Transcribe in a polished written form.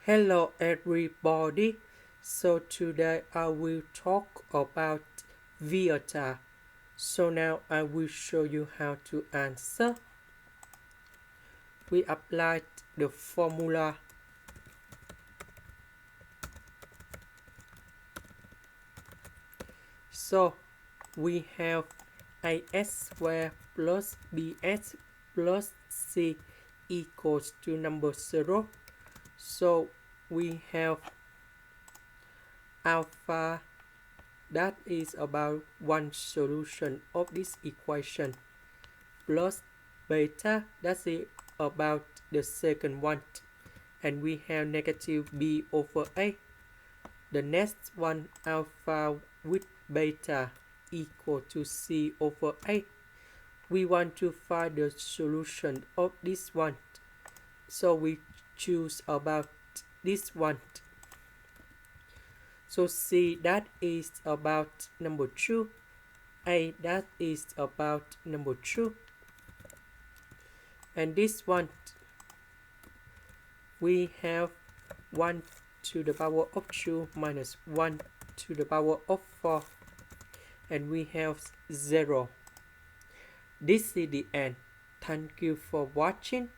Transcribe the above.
Hello everybody. So today I will talk about β. So now I will show you how to answer. We applied the formula. So we have as² plus bs plus c equals to number 0. So we have alpha, that is about one solution of this equation, plus beta, that is about the second one, and we have negative b over a. The next one, alpha with beta equal to c over a. We want to find the solution of this one, so we choose about this one. So C, that is about number 2. A, that is about number 2. And this one, we have 1 to the power of 2 minus 1 to the power of 4. And we have 0. This is the end. Thank you for watching.